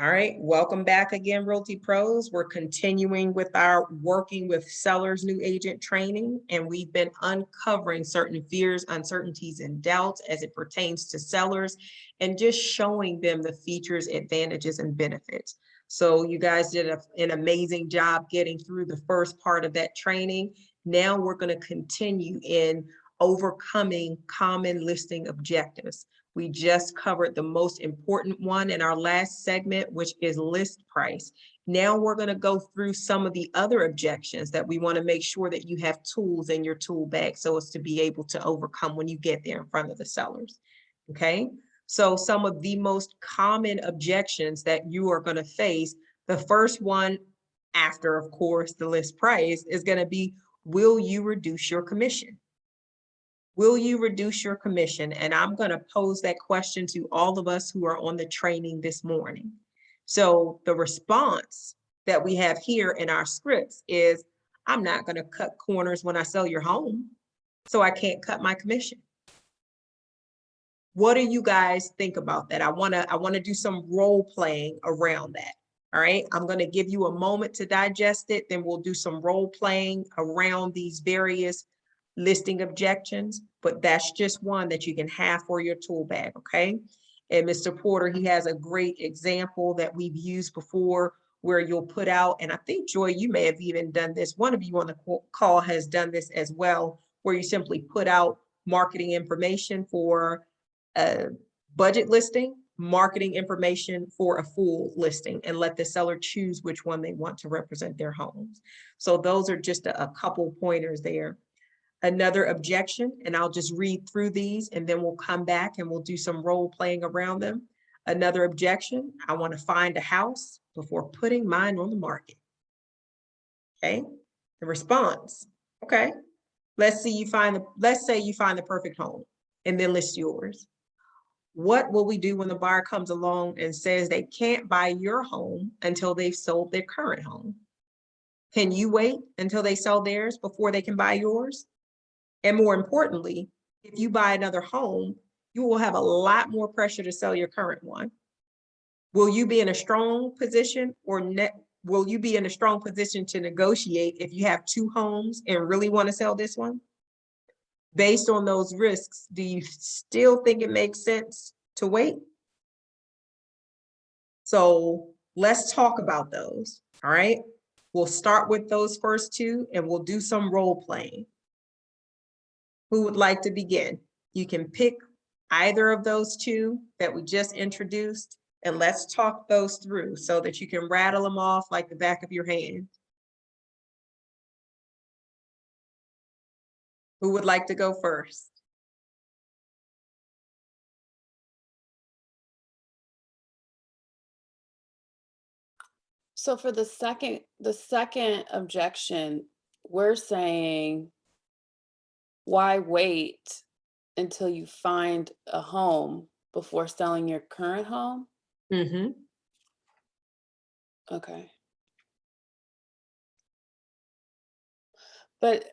All right, welcome back again, Realty Pros. We're continuing with our working with sellers new agent training, and we've been uncovering certain fears, uncertainties, and doubts as it pertains to sellers and just showing them the features, advantages, and benefits. So you guys did an amazing job getting through the first part of that training. Now we're going to continue in overcoming common listing objectives. We just covered the most important one in our last segment, which is list price. Now we're going to go through some of the other objections that we want to make sure that you have tools in your tool bag so as to be able to overcome when you get there in front of the sellers. Okay, so some of the most common objections that you are going to face, the first one after, of course, the list price is going to be, will you reduce your commission? Will you reduce your commission? And I'm going to pose that question to all of us who are on the training this morning. So the response that we have here in our scripts is, I'm not going to cut corners when I sell your home, so I can't cut my commission. What do you guys think about that? I want to do some role playing around that. All right, I'm going to give you a moment to digest it, then we'll do some role playing around these various listing objections, but that's just one that you can have for your tool bag, okay? And Mr. Porter, he has a great example that we've used before where you'll put out, and I think, Joy, you may have even done this. One of you on the call has done this as well, where you simply put out marketing information for a budget listing, marketing information for a full listing, and let the seller choose which one they want to represent their homes. So those are just a couple pointers there. Another objection, and I'll just read through these and then we'll come back and we'll do some role playing around them. Another objection, I want to find a house before putting mine on the market. Okay, the response, okay, let's say you find the perfect home and then list yours. What will we do when the buyer comes along and says they can't buy your home until they've sold their current home? Can you wait until they sell theirs before they can buy yours? And more importantly, if you buy another home, you will have a lot more pressure to sell your current one. Will you be in a strong position will you be in a strong position to negotiate if you have two homes and really want to sell this one? Based on those risks, do you still think it makes sense to wait? So let's talk about those, all right? We'll start with those first two and we'll do some role playing. Who would like to begin? You can pick either of those two that we just introduced, and let's talk those through so that you can rattle them off like the back of your hand. Who would like to go first? So for the second objection, we're saying, why wait until you find a home before selling your current home? Mm-hmm. Okay. But,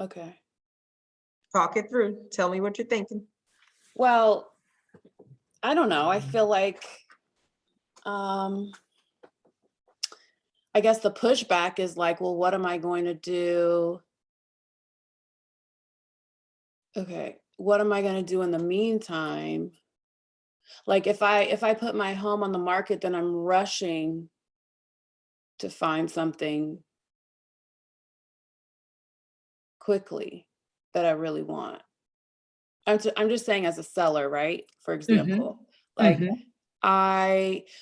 okay. Talk it through. Tell me what you're thinking. Well, I don't know. I feel like, I guess the pushback is like, well, what am I going to do? Okay, what am I going to do in the meantime? Like if I put my home on the market, then I'm rushing to find something quickly that I really want. I'm just saying as a seller, right? For example, like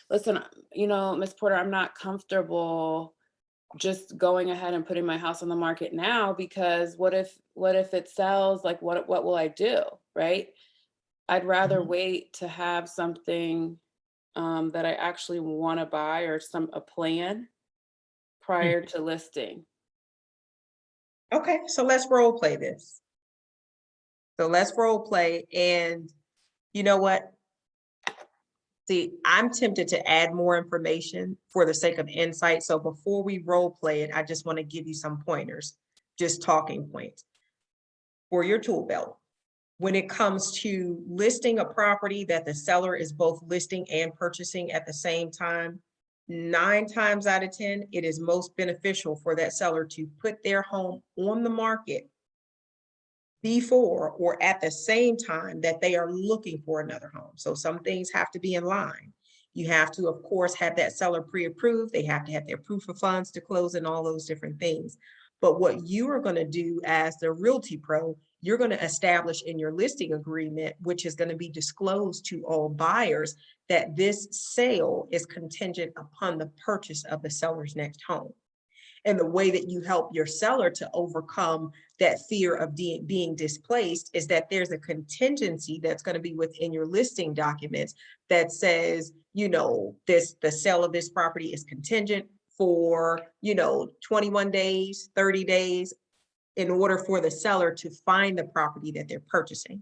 listen, Ms. Porter, I'm not comfortable just going ahead and putting my house on the market now, because what if it sells? Like what will I do, right? I'd rather wait to have something that I actually want to buy, or a plan prior to listing. Okay, so let's role play this. So let's role play, and you know what? See, I'm tempted to add more information for the sake of insight. So before we role play it, I just want to give you some pointers, just talking points. For your tool belt, When it comes to listing a property that the seller is both listing and purchasing at the same time, 9 times out of 10, it is most beneficial for that seller to put their home on the market before or at the same time that they are looking for another home. So some things have to be in line. You have to, of course, have that seller pre-approved. They have to have their proof of funds to close and all those different things. But what you are going to do as the Realty Pro, you're going to establish in your listing agreement, which is going to be disclosed to all buyers, that this sale is contingent upon the purchase of the seller's next home. And the way that you help your seller to overcome that fear of being displaced is that there's a contingency that's going to be within your listing documents that says, you know, the sale of this property is contingent for, you know, 21 days, 30 days, in order for the seller to find the property that they're purchasing.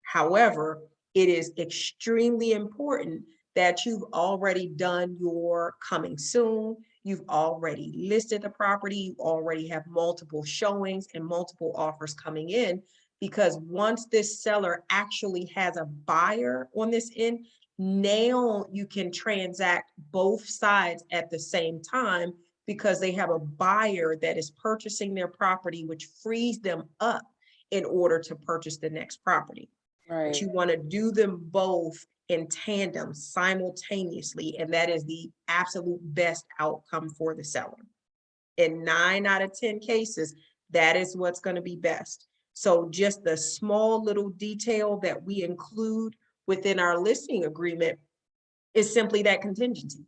However, it is extremely important that you've already done your coming soon. You've already listed the property. You already have multiple showings and multiple offers coming in, because once this seller actually has a buyer on this end, now you can transact both sides at the same time, because they have a buyer that is purchasing their property, which frees them up in order to purchase the next property. But Right. you want to do them both in tandem simultaneously, and that is the absolute best outcome for the seller. In 9 out of 10 cases, that is what's going to be best. So just the small little detail that we include within our listing agreement is simply that contingency.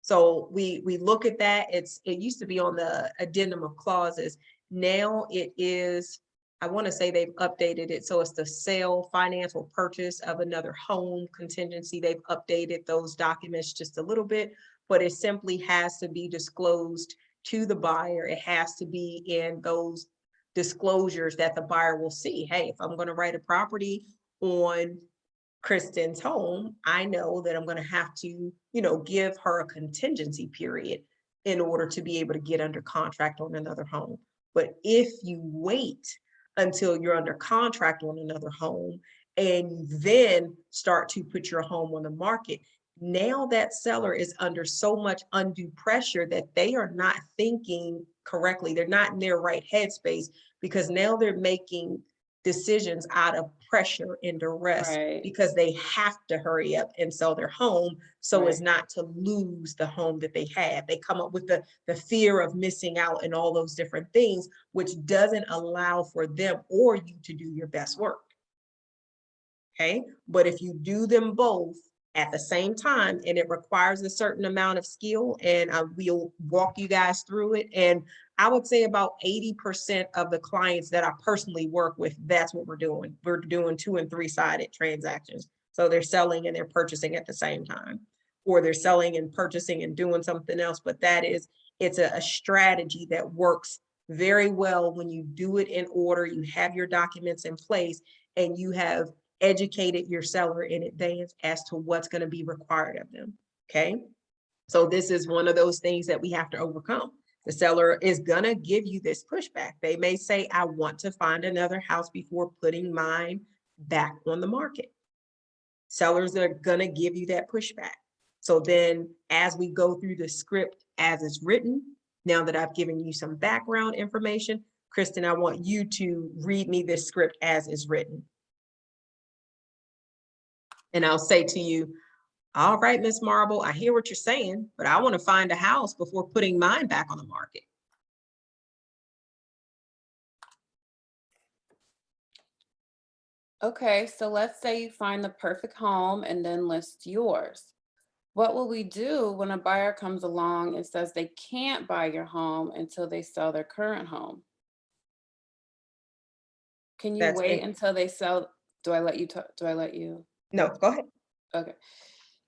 So we look at that. It used to be on the addendum of clauses. Now it is, I want to say they've updated it. So it's the sale, finance, or purchase of another home contingency. They've updated those documents just a little bit, but it simply has to be disclosed to the buyer. It has to be in those disclosures that the buyer will see. Hey, if I'm going to write a property on Kristen's home, I know that I'm going to have to, you know, give her a contingency period in order to be able to get under contract on another home. But if you wait until you're under contract on another home and you then start to put your home on the market, now that seller is under so much undue pressure that they are not thinking correctly. They're not in their right headspace, because now they're making decisions out of pressure and duress, Right. because they have to hurry up and sell their home so as Right. not to lose the home that they have. They come up with the fear of missing out and all those different things, which doesn't allow for them or you to do your best work. Okay, but if you do them both at the same time, and it requires a certain amount of skill, and I will walk you guys through it. And I would say about 80% of the clients that I personally work with, that's what we're doing. We're doing 2 and 3-sided transactions. So they're selling and they're purchasing at the same time, or they're selling and purchasing and doing something else. But it's a strategy that works very well when you do it in order, you have your documents in place, and you have educated your seller in advance as to what's going to be required of them. Okay. So this is one of those things that we have to overcome. The seller is going to give you this pushback. They may say, I want to find another house before putting mine back on the market. Sellers are going to give you that pushback. So then as we go through the script as it's written, now that I've given you some background information, Kristen, I want you to read me this script as is written. And I'll say to you, all right, Miss Marble, I hear what you're saying, but I want to find a house before putting mine back on the market. Okay, so let's say you find the perfect home and then list yours. What will we do when a buyer comes along and says they can't buy your home until they sell their current home? Can you That's wait it. until they sell? Do I let you talk? Do I let you? No, go ahead. Okay.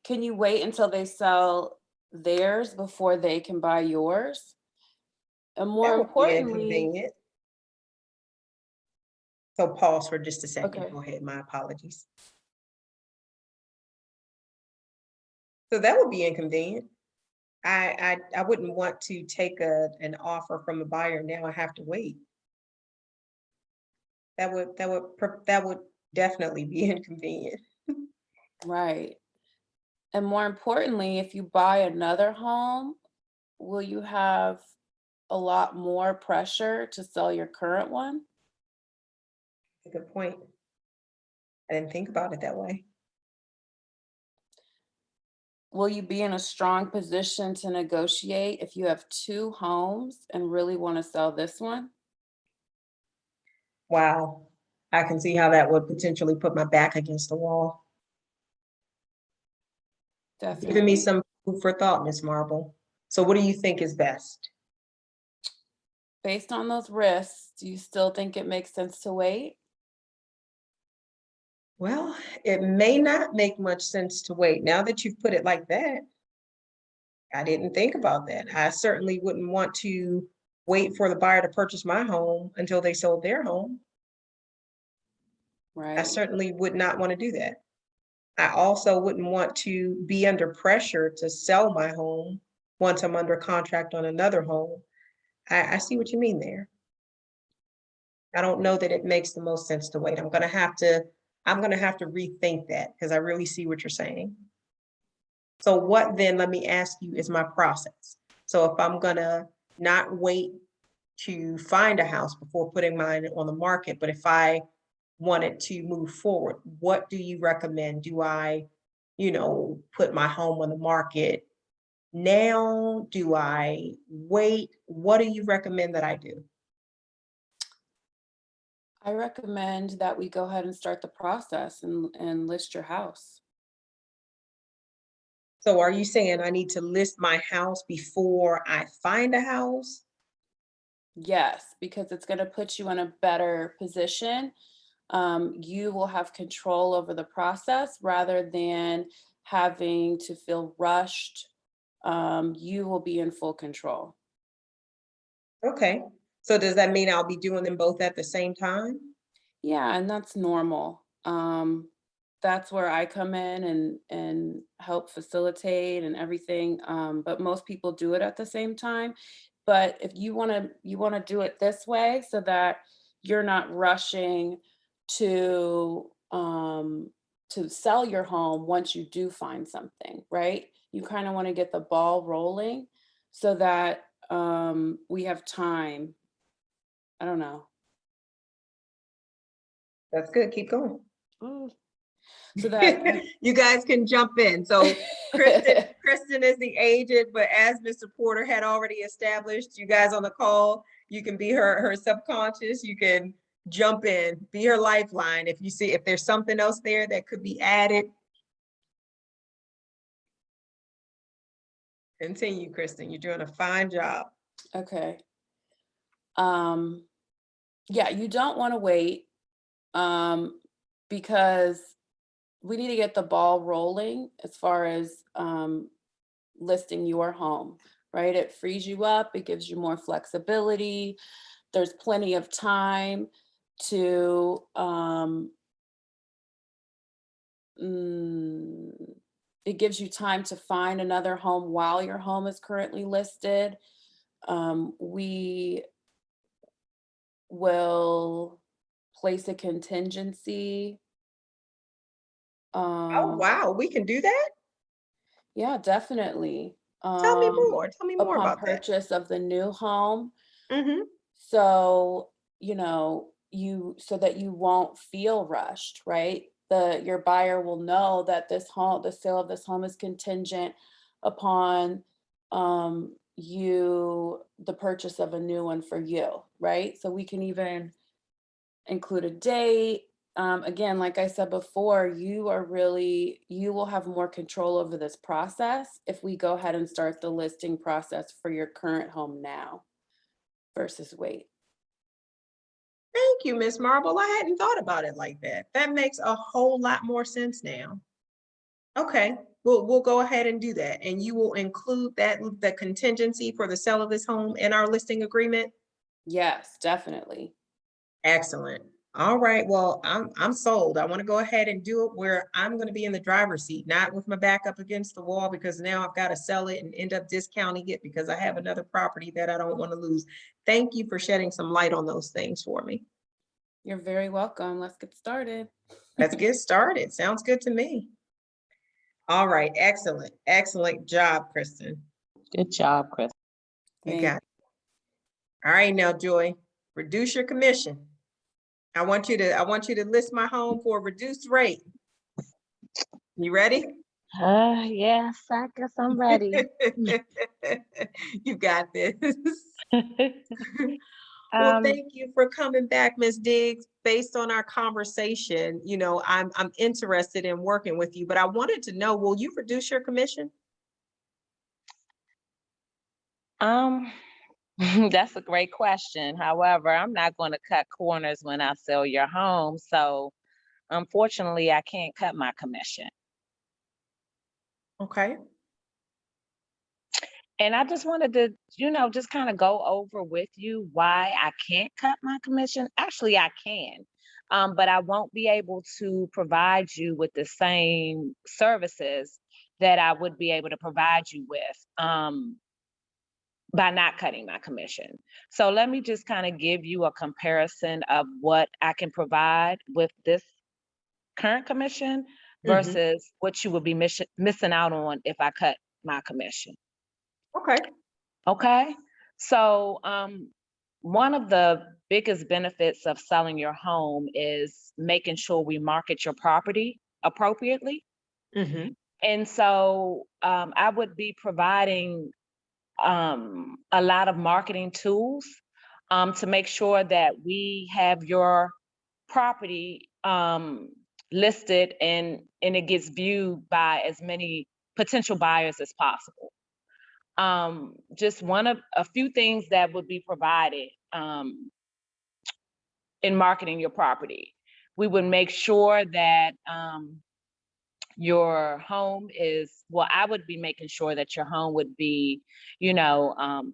Can you wait until they sell theirs before they can buy yours? And more That would be importantly, inconvenient. So pause for just a second. okay. Go ahead. My apologies. So that would be inconvenient. I wouldn't want to take an offer from a buyer. Now I have to wait. That would definitely be inconvenient. Right. And more importantly, if you buy another home, will you have a lot more pressure to sell your current one? A good point. I didn't think about it that way. Will you be in a strong position to negotiate if you have two homes and really want to sell this one? Wow. I can see how that would potentially put my back against the wall. Giving me Definitely. some food for thought, Miss Marble. So what do you think is best? Based on those risks, do you still think it makes sense to wait? Well, it may not make much sense to wait. Now that you've put it like that, I didn't think about that. I certainly wouldn't want to wait for the buyer to purchase my home until they sold their home. I Right. certainly would not want to do that. I also wouldn't want to be under pressure to sell my home once I'm under contract on another home. I see what you mean there. I don't know that it makes the most sense to wait. I'm gonna have to rethink that because I really see what you're saying. So what then, let me ask you, is my process? So if I'm gonna not wait to find a house before putting mine on the market, but if I wanted to move forward, what do you recommend? Do I, put my home on the market now? Do I wait? What do you recommend that I do? I recommend that we go ahead and start the process and list your house. So are you saying I need to list my house before I find a house? Yes, because it's going to put you in a better position. You will have control over the process rather than having to feel rushed. You will be in full control. Okay. So does that mean I'll be doing them both at the same time? Yeah, and that's normal. That's where I come in and help facilitate and everything. But most people do it at the same time. But if you want to do it this way so that you're not rushing to to sell your home once you do find something, right? You kind of want to get the ball rolling so that we have time. I don't know. That's good. Keep going. Mm. So that you You guys can jump in. So Kristen is the agent, but as Mr. Porter had already established, you guys on the call, you can be her subconscious. You can jump in, be her lifeline. If there's something else there that could be added, continue, Kristen. You're doing a fine job. Okay. Um, yeah, you don't want to wait because we need to get the ball rolling as far as listing your home, right? It frees you up, it gives you more flexibility. There's plenty of time to mm, it gives you time to find another home while your home is currently listed. We will place a contingency. Oh, Um, wow. We can do that? yeah, definitely. Tell me more. Tell me more Upon about that. purchase of the new home. Hmm. So, so that you won't feel rushed, right? Your buyer will know that the sale of this home is contingent upon the purchase of a new one for you, right? So we can even include a date. Again, like I said before, you will have more control over this process if we go ahead and start the listing process for your current home now versus wait. Thank you, Miss Marble. I hadn't thought about it like that. That makes a whole lot more sense now. Okay, we'll go ahead and do that. And you will include the contingency for the sale of this home in our listing agreement? Yes, definitely. Excellent. All right, well, I'm sold. I want to go ahead and do it where I'm going to be in the driver's seat, not with my back up against the wall because now I've got to sell it and end up discounting it because I have another property that I don't want to lose. Thank you for shedding some light on those things for me. You're very welcome. Let's get started. Let's get started. Sounds good to me. All right, excellent. Excellent job, Kristen. Good job, Chris. You Thank got it. All right, now, Joy, reduce your commission. I want you to list my home for a reduced rate. You ready? Yes, I guess I'm ready. You got this. Well, Um, thank you for coming back, Ms. Diggs. Based on our conversation, I'm interested in working with you, but I wanted to know, will you reduce your commission? um, that's a great question. However, I'm not going to cut corners when I sell your home. So unfortunately, I can't cut my commission. Okay. And I just wanted to, just kind of go over with you why I can't cut my commission. Actually, I can, but I won't be able to provide you with the same services that I would be able to provide you with by not cutting my commission. So let me just kind of give you a comparison of what I can provide with this current commission Mhm. versus what you would be missing out on if I cut my commission. Okay. Okay. So, one of the biggest benefits of selling your home is making sure we market your property appropriately. Mhm. And so, I would be providing a lot of marketing tools to make sure that we have your property listed and it gets viewed by as many potential buyers as possible. Just one of a few things that would be provided in marketing your property. We would make sure that your home is, well, I would be making sure that your home would be, you know,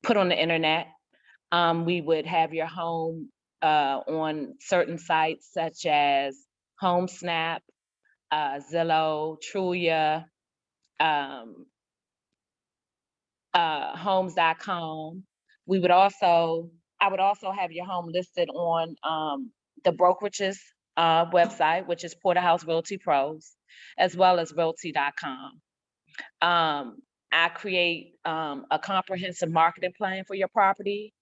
put on the internet. We would have your home on certain sites such as HomeSnap, Zillow, Trulia, um, homes.com. I would also have your home listed on the brokerage's website, which is Porterhouse Realty Pros, as well as Realty.com. I create a comprehensive marketing plan for your property,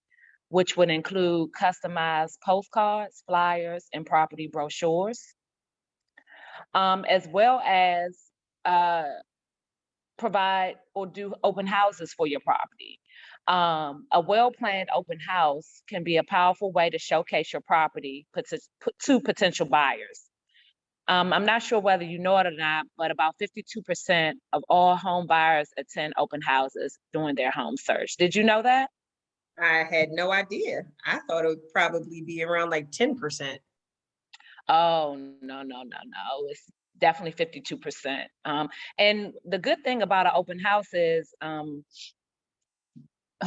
which would include customized postcards, flyers, and property brochures, as well as uh, provide or do open houses for your property. A well-planned open house can be a powerful way to showcase your property to potential buyers. I'm not sure whether you know it or not, but about 52% of all home buyers attend open houses during their home search. Did you know that? I had no idea. I thought it would probably be around like 10%. Oh, no, no, no, no. It's definitely 52%. And the good thing about an open house is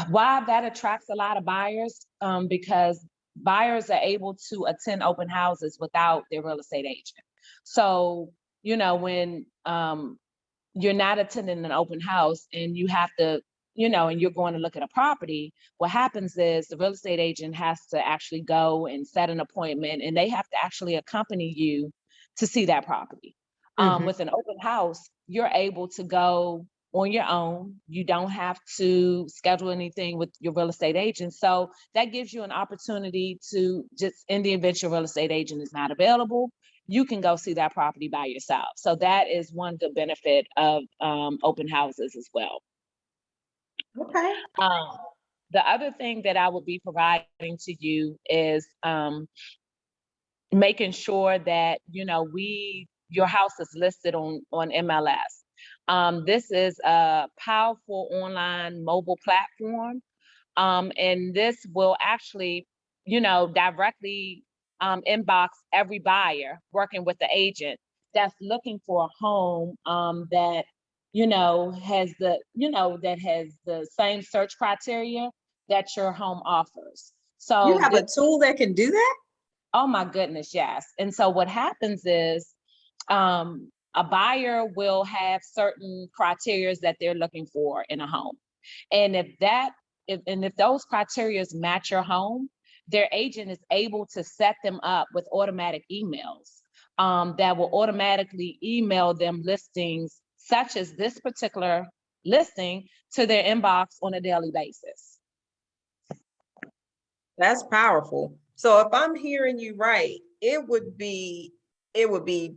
why that attracts a lot of buyers, because buyers are able to attend open houses without their real estate agent. So, when you're not attending an open house and you have to, and you're going to look at a property, what happens is the real estate agent has to actually go and set an appointment and they have to actually accompany you to see that property. Mhm. With an open house, you're able to go on your own. You don't have to schedule anything with your real estate agent. So that gives you an opportunity to just, in the event your real estate agent is not available, you can go see that property by yourself. So that is one good benefit of open houses as well. Okay. Um, the other thing that I would be providing to you is making sure that your house is listed on MLS. This is a powerful online mobile platform, and this will actually, directly inbox every buyer working with the agent that's looking for a home that has the same search criteria that your home offers. You So have a tool that can do that? oh my goodness, yes. And so what happens is a buyer will have certain criteria that they're looking for in a home. And if those criteria match your home, their agent is able to set them up with automatic emails that will automatically email them listings such as this particular listing to their inbox on a daily basis. That's powerful. So if I'm hearing you right, it would be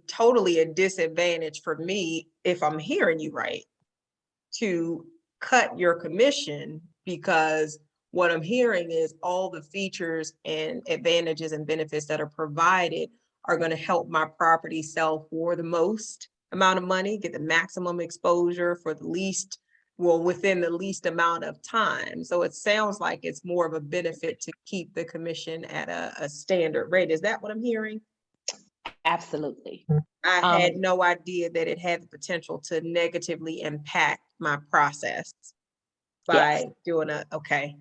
totally a disadvantage for me, if I'm hearing you right, to cut your commission, because what I'm hearing is all the features and advantages and benefits that are provided are going to help my property sell for the most amount of money, get the maximum exposure for the least, well, within the least amount of time. So it sounds like it's more of a benefit to keep the commission at a standard rate. Is that what I'm hearing? Absolutely. I had no idea that it had the potential to negatively impact my process by Yes. doing okay.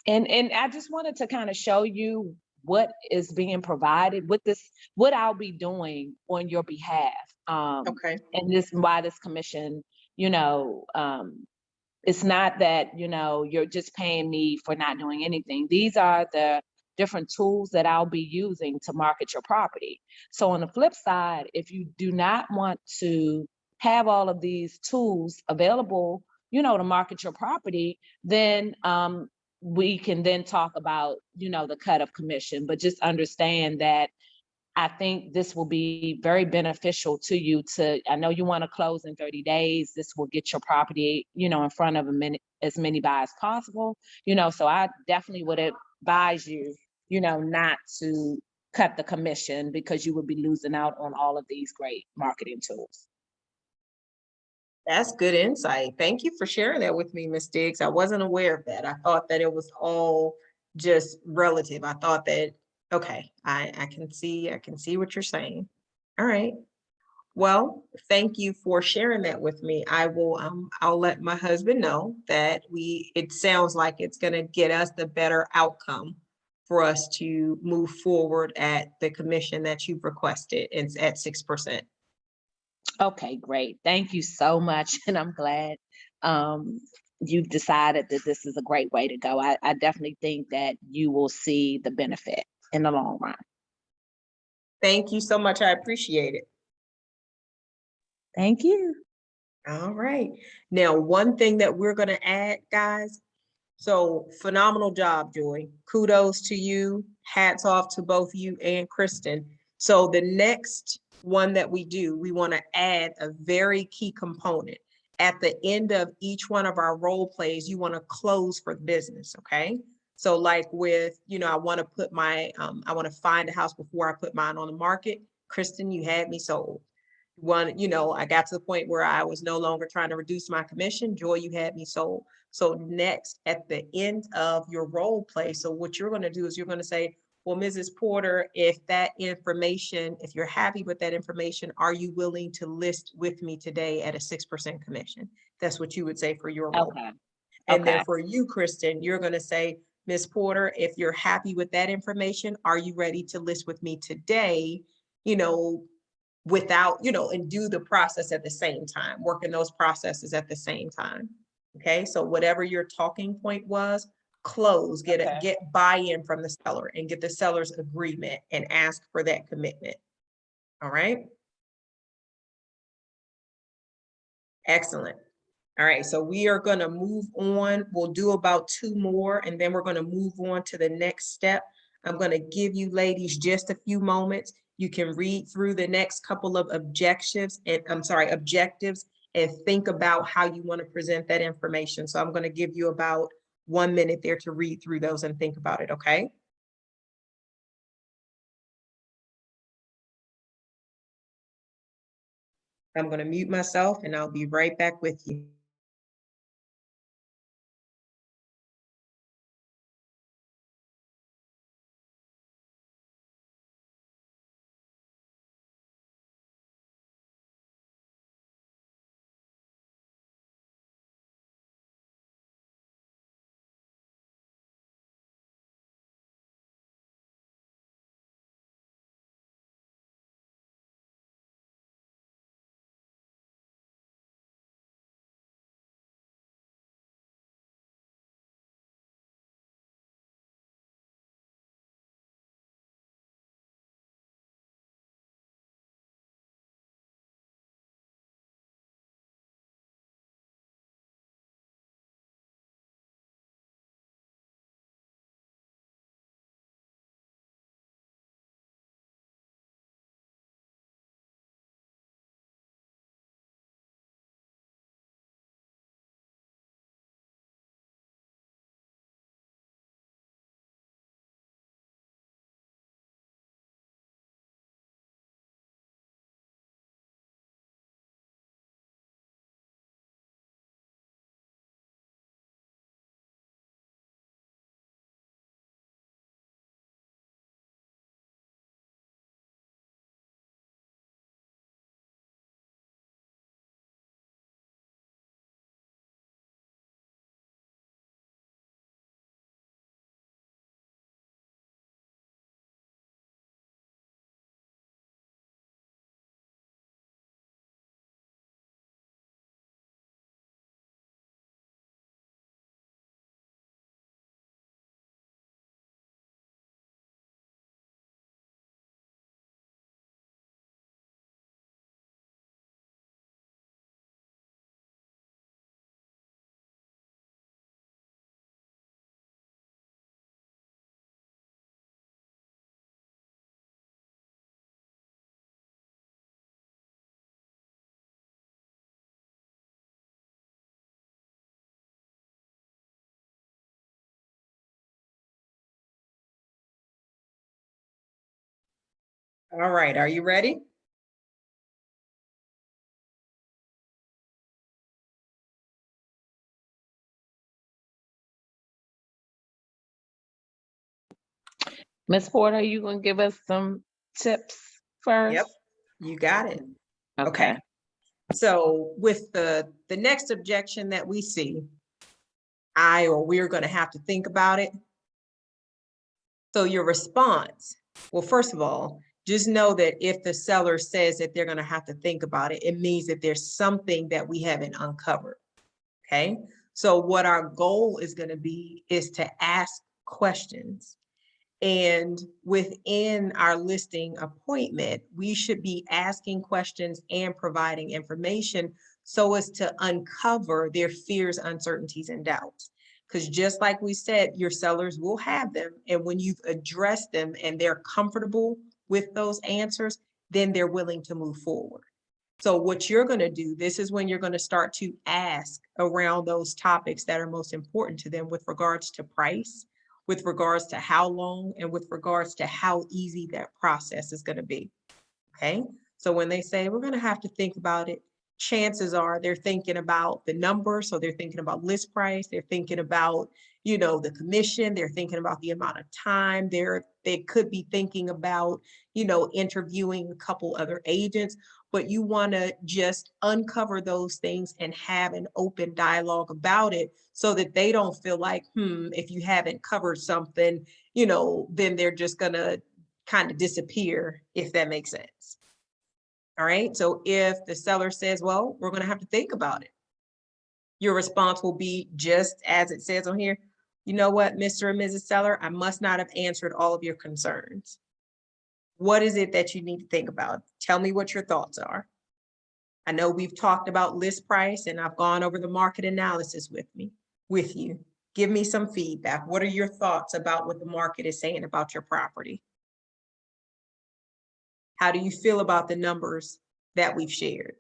And I just wanted to kind of show you what is being provided with this, what I'll be doing on your behalf. Okay. And this why this commission, it's not that, you're just paying me for not doing anything. These are the different tools that I'll be using to market your property. So on the flip side, if you do not want to have all of these tools available, to market your property, then we can then talk about, the cut of commission. But just understand that I think this will be very beneficial to you I know you want to close in 30 days. This will get your property, in front of as many buyers possible, so I definitely would advise you, not to cut the commission, because you would be losing out on all of these great marketing tools. That's good insight. Thank you for sharing that with me, Ms. Diggs. I wasn't aware of that. I thought that it was all just relative. I thought that, okay, I can see what you're saying. All right. Well, thank you for sharing that with me. I'll let my husband know that it sounds like it's going to get us the better outcome for us to move forward at the commission that you've requested. It's at 6%. Okay, great. Thank you so much. And I'm glad you've decided that this is a great way to go. I definitely think that you will see the benefit in the long run. Thank you so much. I appreciate it. Thank you. All right. Now, one thing that we're going to add, guys. So phenomenal job, Joy. Kudos to you. Hats off to both you and Kristen. So the next one that we do, we want to add a very key component. At the end of each one of our role plays, you want to close for business, okay? So like with, I want to put I want to find a house before I put mine on the market. Kristen, you had me sold. I got to the point where I was no longer trying to reduce my commission. Joy, you had me sold. So next, at the end of your role play, so what you're going to do is you're going to say, well, Mrs. Porter, if you're happy with that information, are you willing to list with me today at a 6% commission? That's what you would say for your role. Okay. And then for you, Kristen, you're going to say, Ms. Porter, if you're happy with that information, are you ready to list with me today? Without, and do the process at the same time, working those processes at the same time. Okay, so whatever your talking point was, close, get buy-in from the seller and get the seller's agreement and ask for that commitment. All right. Excellent. All right, so we are going to move on. We'll do about 2 more, and then we're going to move on to the next step. I'm going to give you ladies just a few moments. You can read through the next couple of objectives and think about how you want to present that information. So I'm going to give you about 1 minute there to read through those and think about it, okay? I'm going to mute myself and I'll be right back with you. All right, are you ready? Ms. Porter, you gonna give us some tips first? Yep, you got it. Okay. So with the next objection that we see, we're going to have to think about it. So your response, well, first of all, just know that if the seller says that they're going to have to think about it, it means that there's something that we haven't uncovered. Okay. So what our goal is going to be is to ask questions. And within our listing appointment, we should be asking questions and providing information so as to uncover their fears, uncertainties, and doubts. Because just like we said, your sellers will have them. And when you've addressed them and they're comfortable with those answers, then they're willing to move forward. So what you're going to do, this is when you're going to start to ask around those topics that are most important to them with regards to price, with regards to how long, and with regards to how easy that process is going to be. Okay. So when they say we're going to have to think about it, chances are they're thinking about the number. So they're thinking about list price. They're thinking about, the commission. They're thinking about the amount of time. They could be thinking about, interviewing a couple other agents, but you want to just uncover those things and have an open dialogue about it so that they don't feel like, if you haven't covered something, then they're just going to kind of disappear, if that makes sense. All right. So if the seller says, well, we're going to have to think about it, your response will be just as it says on here. You know what, Mr. and Mrs. Seller, I must not have answered all of your concerns. What is it that you need to think about? Tell me what your thoughts are. I know we've talked about list price and I've gone over the market analysis with you. Give me some feedback. What are your thoughts about what the market is saying about your property? How do you feel about the numbers that we've shared?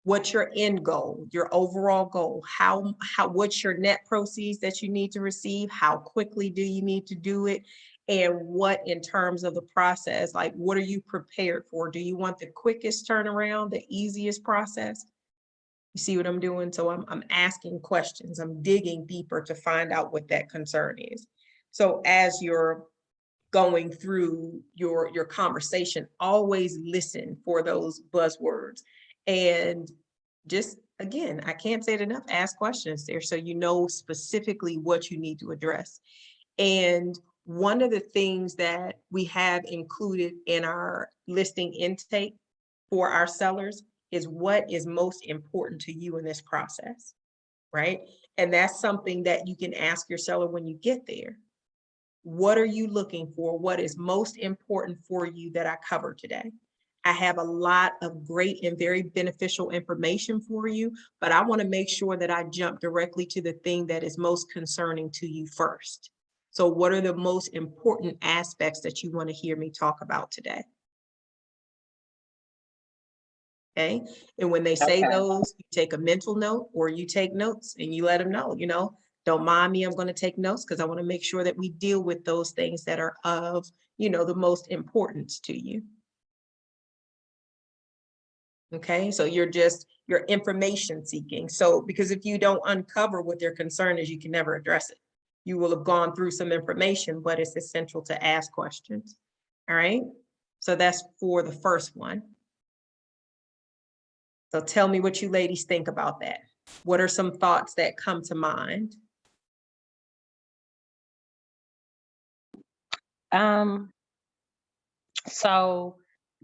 What's your end goal, your overall goal? What's your net proceeds that you need to receive? How quickly do you need to do it? And what in terms of the process, like what are you prepared for? Do you want the quickest turnaround, the easiest process? You see what I'm doing? So I'm asking questions. I'm digging deeper to find out what that concern is. So as you're going through your conversation, always listen for those buzzwords. And just, again, I can't say it enough, ask questions there so you know specifically what you need to address. And one of the things that we have included in our listing intake for our sellers is what is most important to you in this process, right? And that's something that you can ask your seller when you get there. What are you looking for? What is most important for you that I covered today? I have a lot of great and very beneficial information for you, but I want to make sure that I jump directly to the thing that is most concerning to you first. So what are the most important aspects that you want to hear me talk about today? Okay. And when they say those, you take a mental note or you take notes and you let them know, don't mind me, I'm going to take notes because I want to make sure that we deal with those things that are of, the most importance to you. Okay, so you're information seeking. So because if you don't uncover what their concern is, you can never address it. You will have gone through some information, but it's essential to ask questions. All right, so that's for the first one. So tell me what you ladies think about that. What are some thoughts that come to mind? So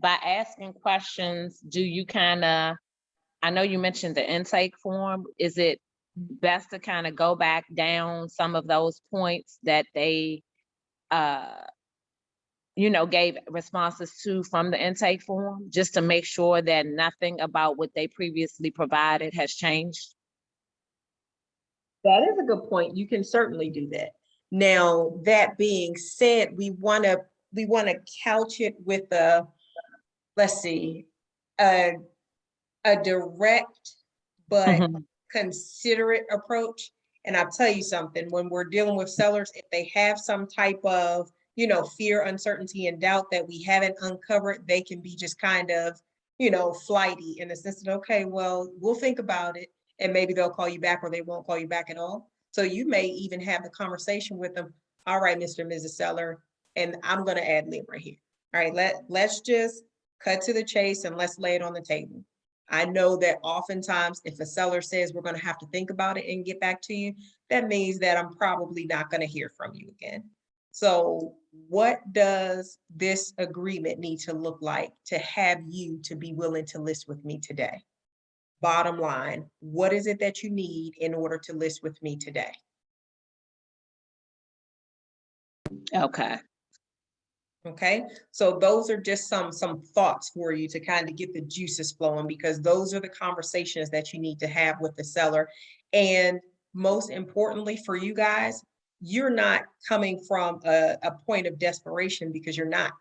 by asking questions, do you I know you mentioned the intake form. Is it best to kind of go back down some of those points that they, gave responses to from the intake form, just to make sure that nothing about what they previously provided has changed? That is a good point. You can certainly do that. Now, that being said, we want to couch it with let's see, a direct but considerate approach. And I'll tell you something, when we're dealing with sellers, if they have some type of, fear, uncertainty, and doubt that we haven't uncovered, they can be just kind of, flighty in the sense that, okay, well, we'll think about it, and maybe they'll call you back or they won't call you back at all. So you may even have the conversation with them. All right, Mr. and Mrs. Seller, and I'm going to ad lib right here. All right, let's just cut to the chase and let's lay it on the table. I know that oftentimes if a seller says we're going to have to think about it and get back to you, that means that I'm probably not going to hear from you again. So what does this agreement need to look like to have you to be willing to list with me today? Bottom line, what is it that you need in order to list with me today? Okay. Okay, so those are just some thoughts for you to kind of get the juices flowing, because those are the conversations that you need to have with the seller. And most importantly for you guys, you're not coming from a point of desperation, because you're not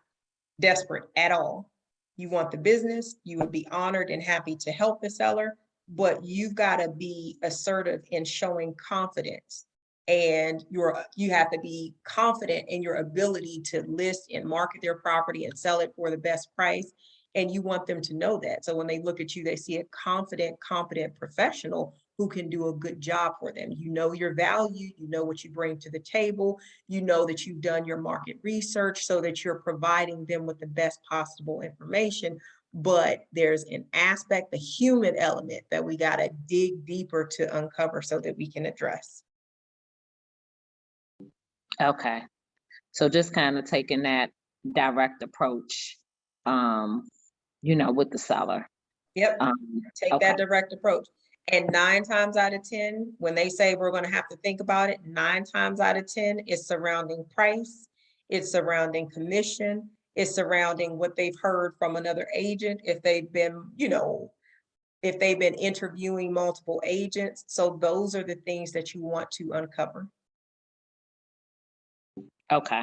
desperate at all. You want the business, you would be honored and happy to help the seller, but you've got to be assertive in showing confidence. And you have to be confident in your ability to list and market their property and sell it for the best price. And you want them to know that. So when they look at you, they see a confident, competent professional who can do a good job for them. You know your value, you know what you bring to the table, you know that you've done your market research so that you're providing them with the best possible information. But there's an aspect, the human element, that we got to dig deeper to uncover so that we can address. Okay. So just kind of taking that direct approach, with the seller. Yep, take Okay. that direct approach. And 9 times out of 10, when they say we're going to have to think about it, 9 times out of 10, it's surrounding price, it's surrounding commission, it's surrounding what they've heard from another agent, if they've been, if they've been interviewing multiple agents. So those are the things that you want to uncover. Okay.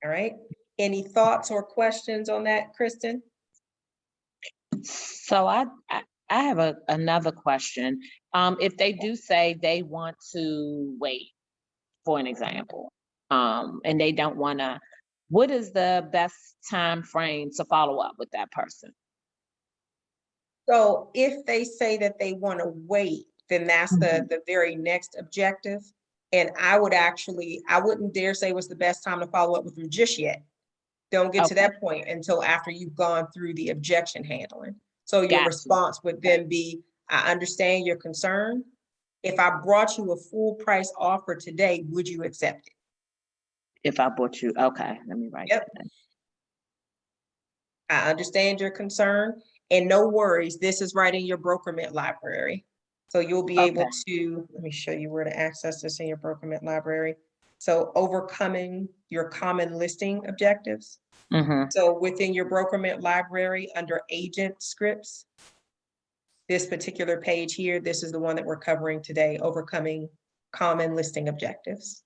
All right. Any thoughts or questions on that, Kristen? So I have another question. If they do say they want to wait, for an example, and they don't want to, what is the best time frame to follow up with that person? So if they say that they want to wait, then that's the very next objective. And I wouldn't dare say what's the best time to follow up with them just yet. Don't get to that point until after you've gone through the objection handling. So your response would then be, I understand your concern. If I brought you a full price offer today, would you accept it? If I brought you, okay, let me write that down. I understand your concern, and no worries, this is right in your BrokerMint library. So you'll be able to, let me show you where to access this in your BrokerMint library. So overcoming your common listing objectives. So within your BrokerMint library under agent scripts, this particular page here, this is the one that we're covering today, overcoming common listing objectives.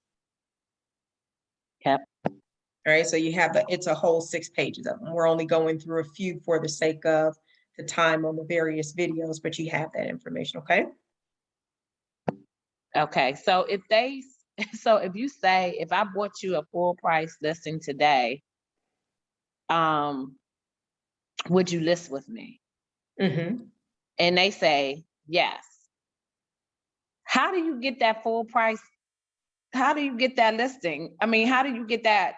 Yep. All right, so you have it's a whole 6 pages of them. We're only going through a few for the sake of the time on the various videos, but you have that information, okay? Okay, so if you say, if I bought you a full price listing today, would you list with me? And they say yes. How do you get that full price? How do you get that listing? I mean, how do you get that,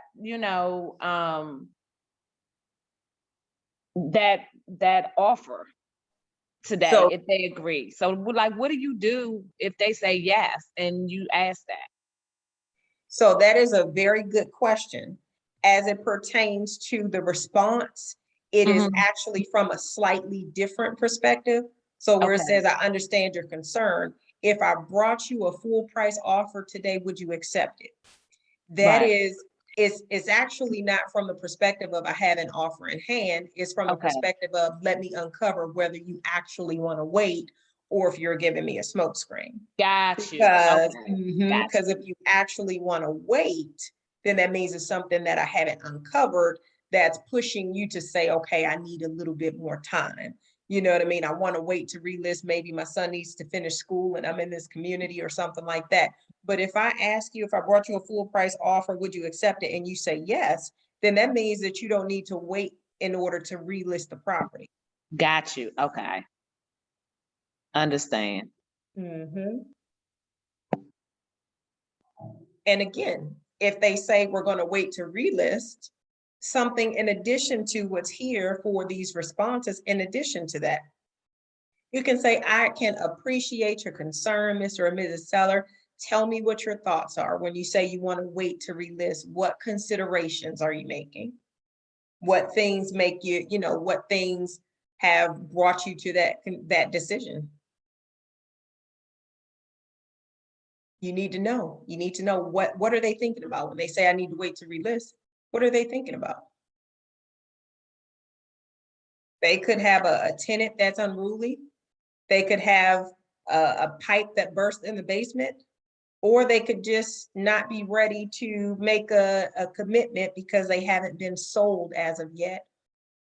that offer today, So- if they agree? So like, what do you do if they say yes and you ask that? So that is a very good question. As it pertains to the response, it is actually from a slightly different perspective. So where it says, I understand your concern, if I brought you a full price offer today, would you accept it? That is, it's actually not from the perspective of I have an offer in hand. It's from the perspective of let me uncover whether you actually want to wait or if you're giving me a smoke screen. Got you. Because if you actually want to wait, then that means it's something that I haven't uncovered that's pushing you to say, okay, I need a little bit more time. You know what I mean? I want to wait to relist. Maybe my son needs to finish school and I'm in this community or something like that. But if I ask you, if I brought you a full price offer, would you accept it? And you say yes, then that means that you don't need to wait in order to relist the property. Got you. Okay. Understand. Mhm. And again, if they say we're going to wait to relist, something in addition to what's here for these responses, in addition to that, you can say, I can appreciate your concern, Mr. or Mrs. Seller. Tell me what your thoughts are. When you say you want to wait to relist, what considerations are you making? What things make you, what things have brought you to that decision? You need to know. You need to know what are they thinking about when they say I need to wait to relist? What are they thinking about? They could have a tenant that's unruly. They could have a pipe that burst in the basement, or they could just not be ready to make a commitment because they haven't been sold as of yet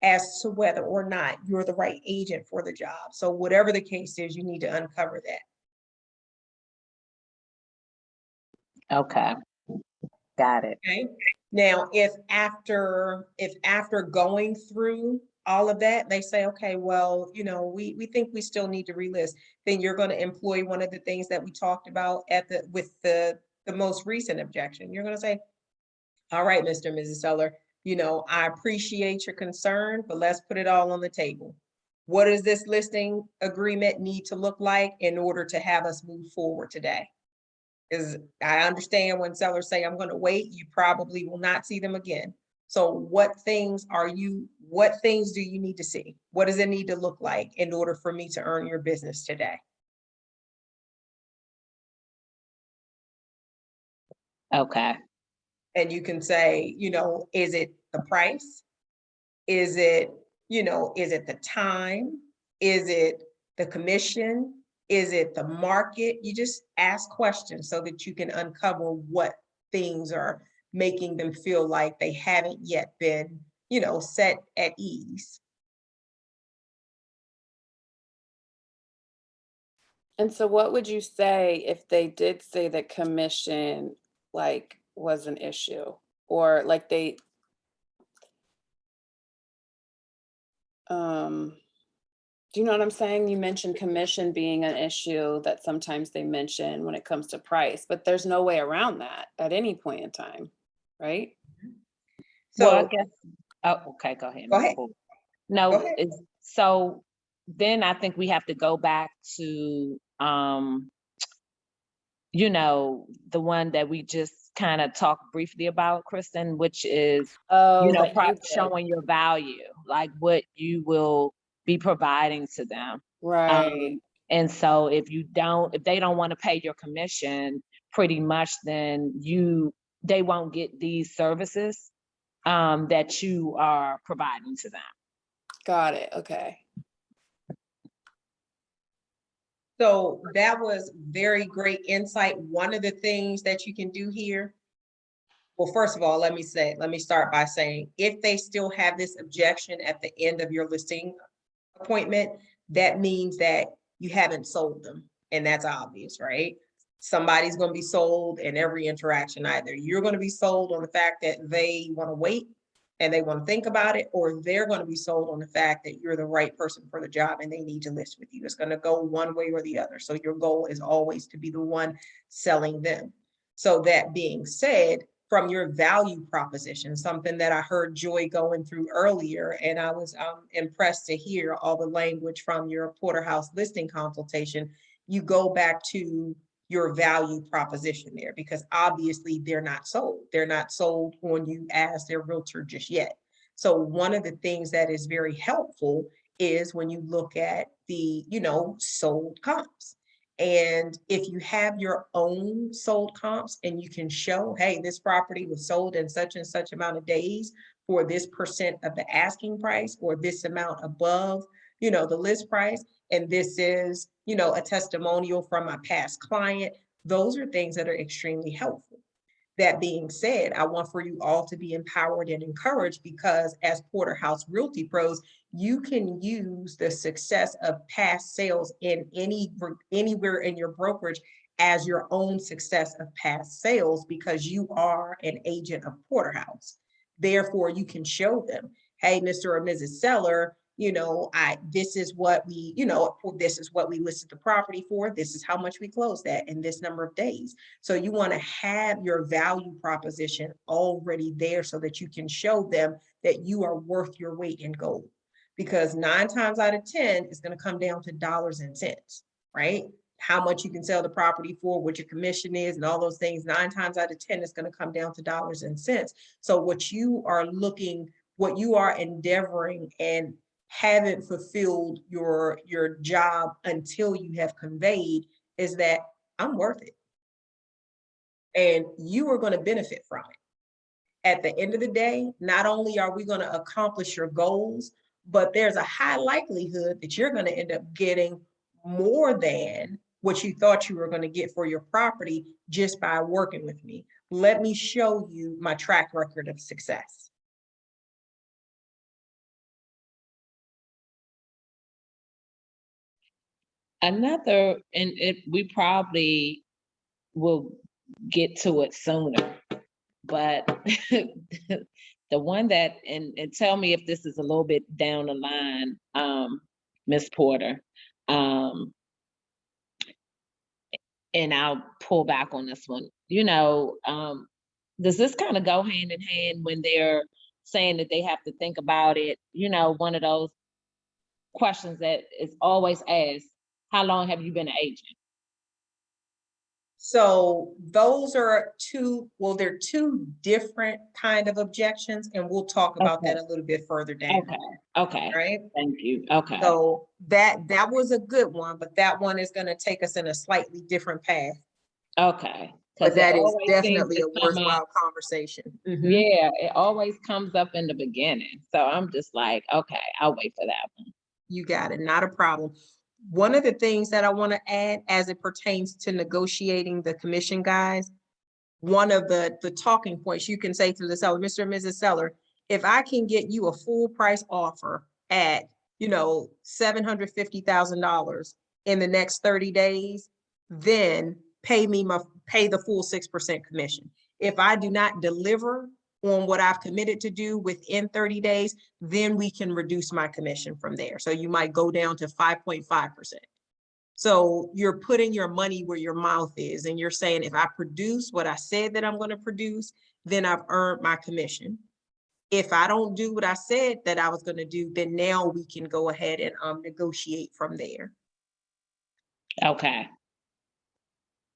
as to whether or not you're the right agent for the job. So whatever the case is, you need to uncover that. Okay. Got it. Okay. Now, if after going through all of that, they say, okay, well, we think we still need to relist, then you're going to employ one of the things that we talked about with the most recent objection. You're going to say, all right, Mr. and Mrs. Seller, I appreciate your concern, but let's put it all on the table. What does this listing agreement need to look like in order to have us move forward today? Because I understand when sellers say, I'm going to wait, you probably will not see them again. So what things do you need to see? What does it need to look like in order for me to earn your business today? Okay. And you can say, is it the price? Is it, is it the time? Is it the commission? Is it the market? You just ask questions so that you can uncover what things are making them feel like they haven't yet been, set at ease. And so what would you say if they did say that commission was an issue, or do you know what I'm saying? You mentioned commission being an issue that sometimes they mention when it comes to price, but there's no way around that at any point in time, right? Well, I So guess, okay, go ahead. go ahead. Go No, ahead. so then I think we have to go back to, the one that we just kind of talked briefly about, Kristen, which is, Oh, that you did. showing your value, like what you will be providing to them. Right. And so if they don't want to pay your commission, pretty much then they won't get these services that you are providing to them. Got it. Okay. So that was very great insight. One of the things that you can do here, well, first of all, let me start by saying, if they still have this objection at the end of your listing appointment, that means that you haven't sold them. And that's obvious, right? Somebody's going to be sold in every interaction. Either you're going to be sold on the fact that they want to wait and they want to think about it, or they're going to be sold on the fact that you're the right person for the job and they need to list with you. It's going to go one way or the other. So your goal is always to be the one selling them. So that being said, from your value proposition, something that I heard Joy going through earlier, and I was impressed to hear all the language from your Porterhouse listing consultation. You go back to your value proposition there, because obviously they're not sold. They're not sold on you as their realtor just yet. So one of the things that is very helpful is when you look at the, sold comps. And if you have your own sold comps and you can show, hey, this property was sold in such and such amount of days for this percent of the asking price, or this amount above, the list price, and this is, a testimonial from my past client, those are things that are extremely helpful. That being said, I want for you all to be empowered and encouraged, because as Porterhouse Realty Pros, you can use the success of past sales in anywhere in your brokerage as your own success of past sales, because you are an agent of Porterhouse. Therefore, you can show them, hey, Mr. or Mrs. Seller, this is what we, this is what we listed the property for. This is how much we closed at in this number of days. So you want to have your value proposition already there so that you can show them that you are worth your weight in gold. Because 9 times out of 10, it's going to come down to dollars and cents, right? How much you can sell the property for, what your commission is, and all those things. 9 times out of 10, it's going to come down to dollars and cents. So what you are endeavoring and haven't fulfilled your job until you have conveyed is that I'm worth it. And you are going to benefit from it. At the end of the day, not only are we going to accomplish your goals, but there's a high likelihood that you're going to end up getting more than what you thought you were going to get for your property just by working with me. Let me show you my track record of success. Another, we probably will get to it sooner, but the one that, and tell me if this is a little bit down the line, Ms. Porter, and I'll pull back on this one. Does this kind of go hand in hand when they're saying that they have to think about it? One of those questions that is always asked, how long have you been an agent? So those are they're two different kind of objections, and we'll talk about that a little bit further down. Okay. Right. Thank you. Okay. So that was a good one, but that one is going to take us in a slightly different path. Okay. But that is definitely a worthwhile conversation. Mm-hmm. Yeah, it always comes up in the beginning. So I'm just like, okay, I'll wait for that one. You got it. Not a problem. One of the things that I want to add as it pertains to negotiating the commission, guys, one of the talking points you can say to the seller, Mr. and Mrs. Seller, if I can get you a full price offer at, $750,000 in the next 30 days, then pay the full 6% commission. If I do not deliver on what I've committed to do within 30 days, then we can reduce my commission from there. So you might go down to 5.5%. So you're putting your money where your mouth is, and you're saying, if I produce what I said that I'm going to produce, then I've earned my commission. If I don't do what I said that I was going to do, then now we can go ahead and negotiate from there. Okay.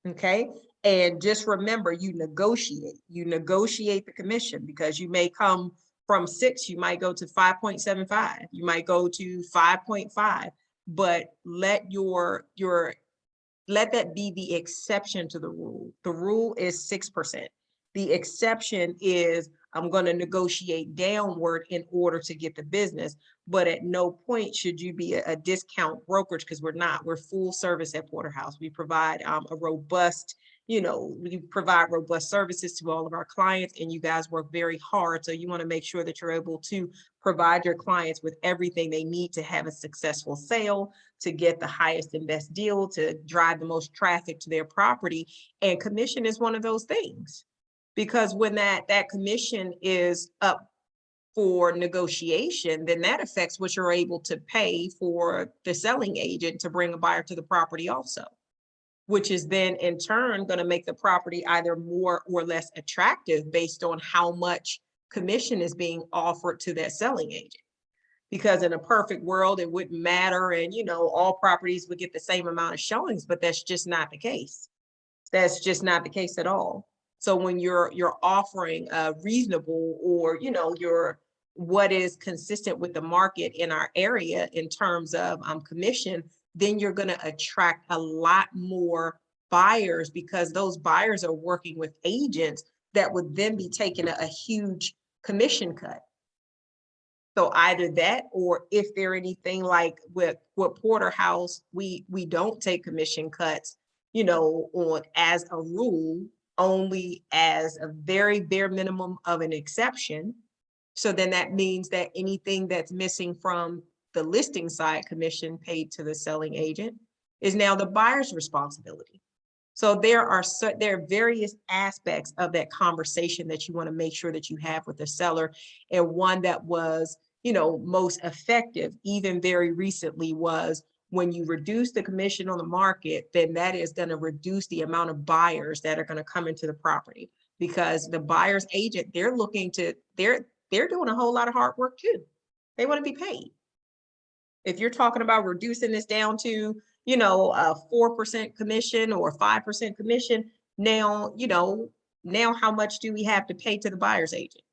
Okay. And just remember, you negotiate the commission, because you may come from 6, you might go to 5.75, you might go to 5.5, but let that be the exception to the rule. The rule is 6%. The exception is I'm going to negotiate downward in order to get the business, but at no point should you be a discount brokerage, because we're not. We're full service at Porterhouse. We provide we provide robust services to all of our clients, and you guys work very hard. So you want to make sure that you're able to provide your clients with everything they need to have a successful sale, to get the highest and best deal, to drive the most traffic to their property. And commission is one of those things, because when that commission is up for negotiation, then that affects what you're able to pay for the selling agent to bring a buyer to the property also, which is then in turn going to make the property either more or less attractive based on how much commission is being offered to that selling agent. Because in a perfect world, it wouldn't matter, and all properties would get the same amount of showings, but that's just not the case. That's just not the case at all. So when you're offering a reasonable, or your what is consistent with the market in our area in terms of commission, then you're going to attract a lot more buyers, because those buyers are working with agents that would then be taking a huge commission cut. So either that, or if they're anything like with Porterhouse, we don't take commission cuts, on as a rule, only as a very bare minimum of an exception. So then that means that anything that's missing from the listing side commission paid to the selling agent is now the buyer's responsibility. So there are various aspects of that conversation that you want to make sure that you have with the seller. And one that was, most effective, even very recently, was when you reduce the commission on the market, then that is going to reduce the amount of buyers that are going to come into the property, because the buyer's agent, they're doing a whole lot of hard work too. They want to be paid. If you're talking about reducing this down to, a 4% commission or 5% commission, now how much do we have to pay to the buyer's agent?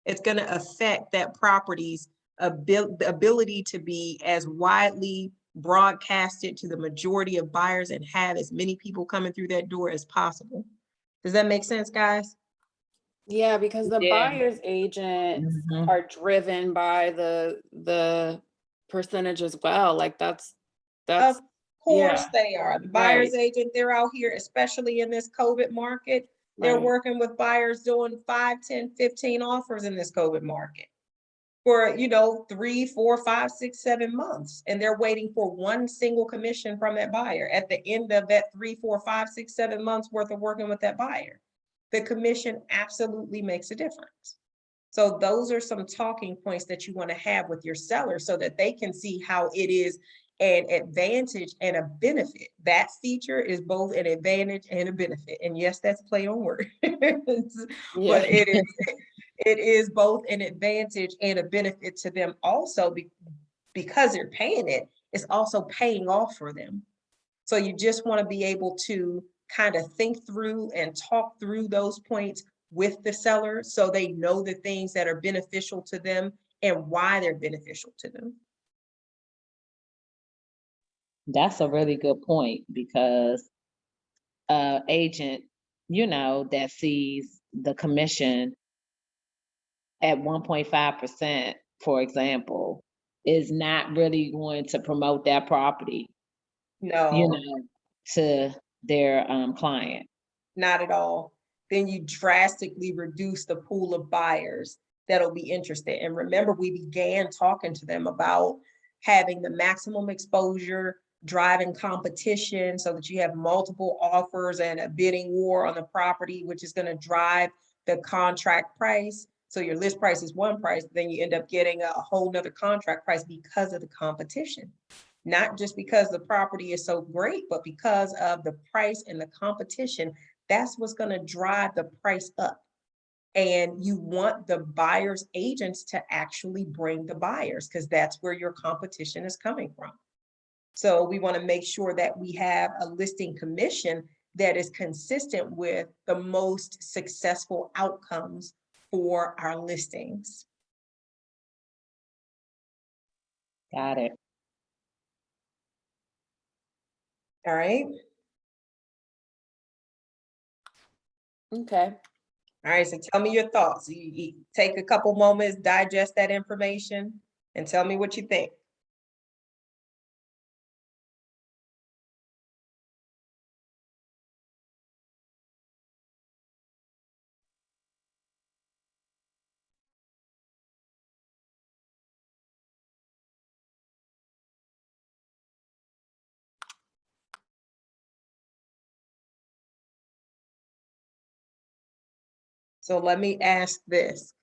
It's going to affect that property's ability to be as widely broadcasted to the majority of buyers and have as many people coming through that door as possible. Does that make sense, guys? Yeah, because the Yeah. buyer's agents Mhm. are driven by the percentage as well. Like that's Of course yeah, they are. The buyer's right. agent, they're out here, especially in this COVID market. They're Right. working with buyers doing 5, 10, 15 offers in this COVID market for, 3, 4, 5, 6, 7 months. And they're waiting for one single commission from that buyer at the end of that 3, 4, 5, 6, 7 months worth of working with that buyer. The commission absolutely makes a difference. So those are some talking points that you want to have with your seller so that they can see how it is an advantage and a benefit. That feature is both an advantage and a benefit. And yes, that's play on word. Yeah. But it is both an advantage and a benefit to them also, because they're paying it. It's also paying off for them. So you just want to be able to kind of think through and talk through those points with the seller so they know the things that are beneficial to them and why they're beneficial to them. That's a really good point, because agent, that sees the commission at 1.5%, for example, is not really going to promote that property, No, to their client. not at all. Then you drastically reduce the pool of buyers that'll be interested. And remember, we began talking to them about having the maximum exposure, driving competition so that you have multiple offers and a bidding war on the property, which is going to drive the contract price. So your list price is one price, then you end up getting a whole nother contract price because of the competition. Not just because the property is so great, but because of the price and the competition. That's what's going to drive the price up. And you want the buyer's agents to actually bring the buyers, because that's where your competition is coming from. So we want to make sure that we have a listing commission that is consistent with the most successful outcomes for our listings. Got it. All right. Okay. All right. So tell me your thoughts. You take a couple moments, digest that information, and tell me what you think. So let me ask this.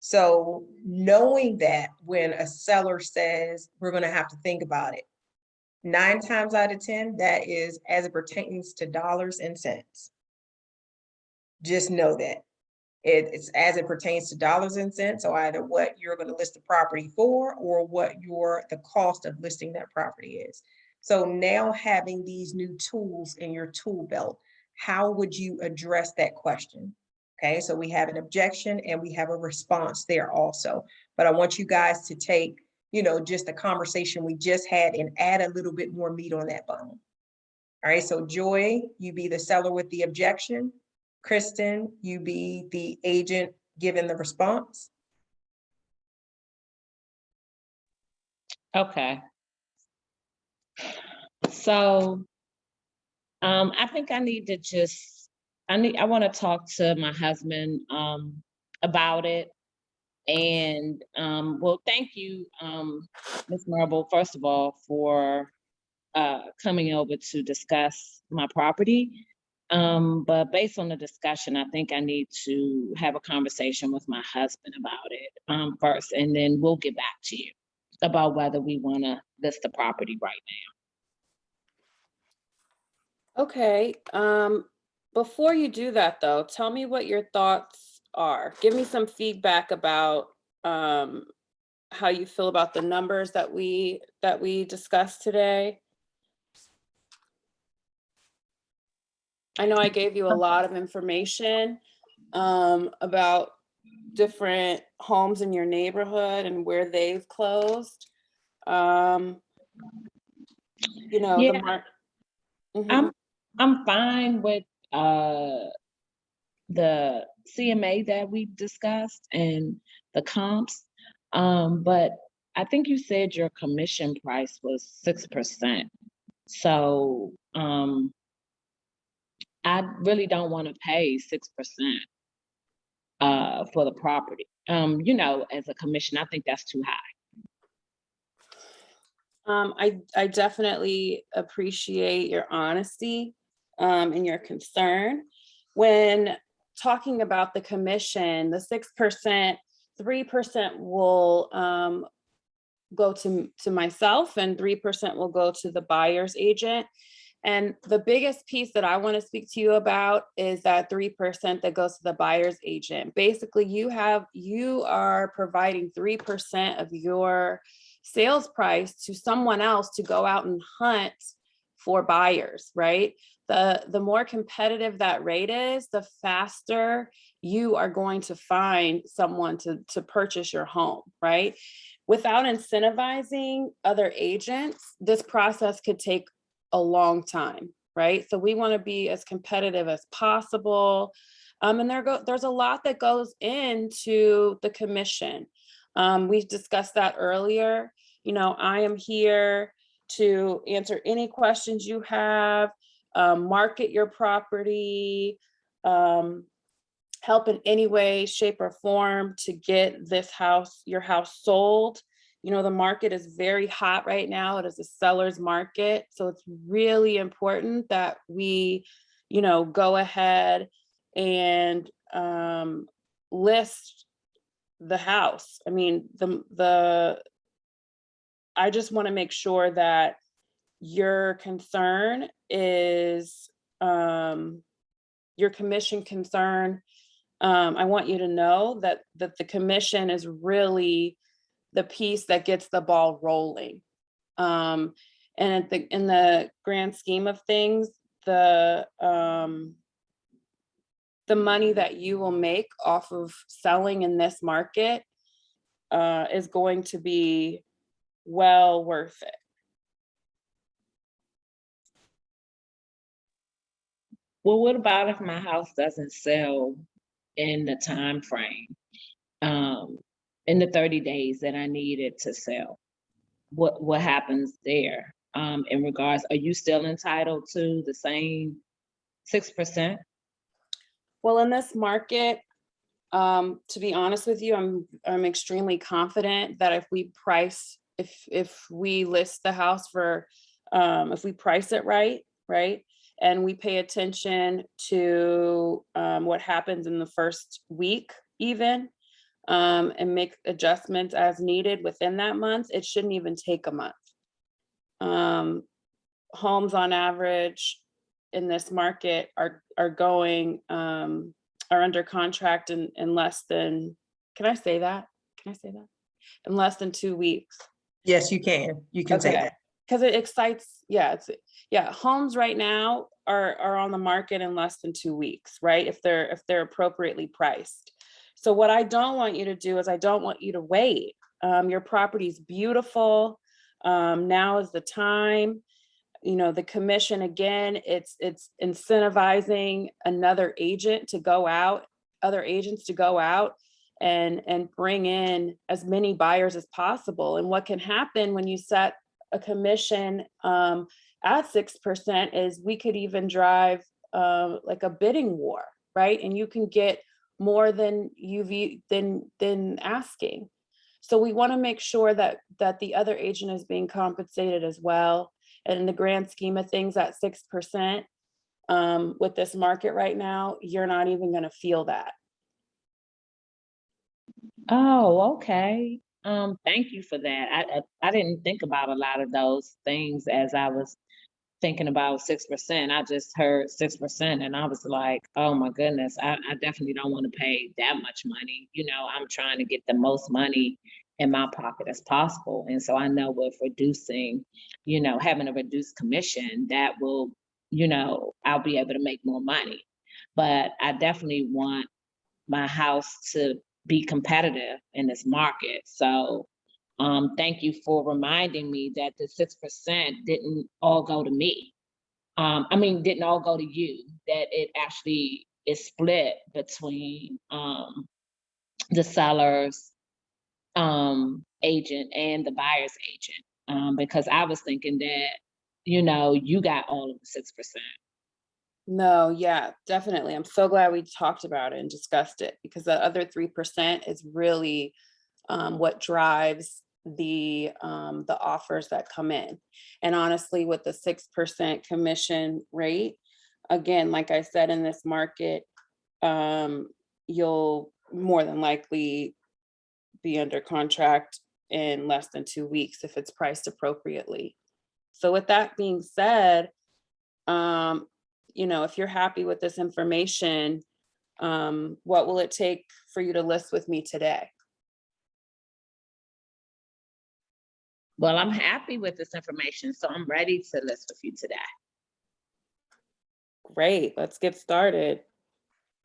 So knowing that when a seller says, we're going to have to think about it, 9 times out of 10, that is as it pertains to dollars and cents. Just know that it's as it pertains to dollars and cents. So either what you're going to list the property for or what the cost of listing that property is. So now having these new tools in your tool belt, how would you address that question? Okay, so we have an objection and we have a response there also. But I want you guys to take, just the conversation we just had and add a little bit more meat on that bone. All right, so Joy, you be the seller with the objection. Kristen, you be the agent giving the response. Okay. So I think I need to just I want to talk to my husband about it. And well, thank you, Ms. Marble, first of all, for coming over to discuss my property. But based on the discussion, I think I need to have a conversation with my husband about it first, and then we'll get back to you about whether we want to list the property right Okay, before you do that though, tell me what your thoughts are. Give me some feedback about how you feel about the numbers that we discussed today. I know I gave you a lot of information about different homes in your neighborhood and where they've closed. You know, Yeah. the mark. I'm fine with the CMA that we've discussed and the comps. But I think you said your commission price was 6%. So I really don't want to pay 6% for the property. You know, as a commission, I think that's too high. I definitely appreciate your honesty and your concern. When talking about the commission, the 6%, 3% will go to myself and 3% will go to the buyer's agent. And the biggest piece that I want to speak to you about is that 3% that goes to the buyer's agent. Basically, you are providing 3% of your sales price to someone else to go out and hunt for buyers, right? The more competitive that rate is, the faster you are going to find someone to purchase your home, right? Without incentivizing other agents, this process could take a long time, right? So we want to be as competitive as possible. And there's a lot that goes into the commission. We've discussed that earlier. You know, I am here to answer any questions you have, market your property, help in any way, shape, or form to get your house sold. You know, the market is very hot right now. It is a seller's market. So it's really important that we, you know, go ahead and list the house. I mean, I just want to make sure that your concern is your commission concern. I want you to know that the commission is really the piece that gets the ball rolling. And in the grand scheme of things, the money that you will make off of selling in this market is going to be well worth it. Well, what about if my house doesn't sell in the time frame, in the 30 days that I need it to sell? What happens there? In regards, are you still entitled to the same 6%? Well, in this market, to be honest with you, I'm extremely confident that if we list the house for, if we price it right, and we pay attention to what happens in the first week even, and make adjustments as needed within that month, it shouldn't even take a month. Homes on average in this market are under contract in less than, can I say that? In less than 2 weeks. Yes, you can. You can say that. Because it excites, homes right now are on the market in less than 2 weeks, right? If they're appropriately priced. So what I don't want you to do is I don't want you to wait. Your property's beautiful. Now is the time. You know, the commission, again, it's incentivizing other agents to go out and bring in as many buyers as possible. And what can happen when you set a commission at 6% is we could even drive like a bidding war, right? And you can get more than than asking. So we want to make sure that the other agent is being compensated as well. And in the grand scheme of things, at 6%, with this market right now, you're not even going to feel that. Oh, okay. Thank you for that. I didn't think about a lot of those things as I was thinking about 6%. I just heard 6% and I was like, oh my goodness, I definitely don't want to pay that much money. You know, I'm trying to get the most money in my pocket as possible. And so I know with reducing, you know, having a reduced commission, that will, you know, I'll be able to make more money. But I definitely want my house to be competitive in this market. So thank you for reminding me that the 6% didn't all go to me. I mean, didn't all go to you, that it actually is split between the seller's agent and the buyer's agent. Because I was thinking that, you know, you got all of the 6%. No, yeah, definitely. I'm so glad we talked about it and discussed it, because the other 3% is really what drives the offers that come in. And honestly, with the 6% commission rate, again, like I said, in this market, you'll more than likely be under contract in less than 2 weeks if it's priced appropriately. So with that being said, you know, if you're happy with this information, what will it take for you to list with me today? Well, I'm happy with this information, so I'm ready to list with you today. Great, let's get started.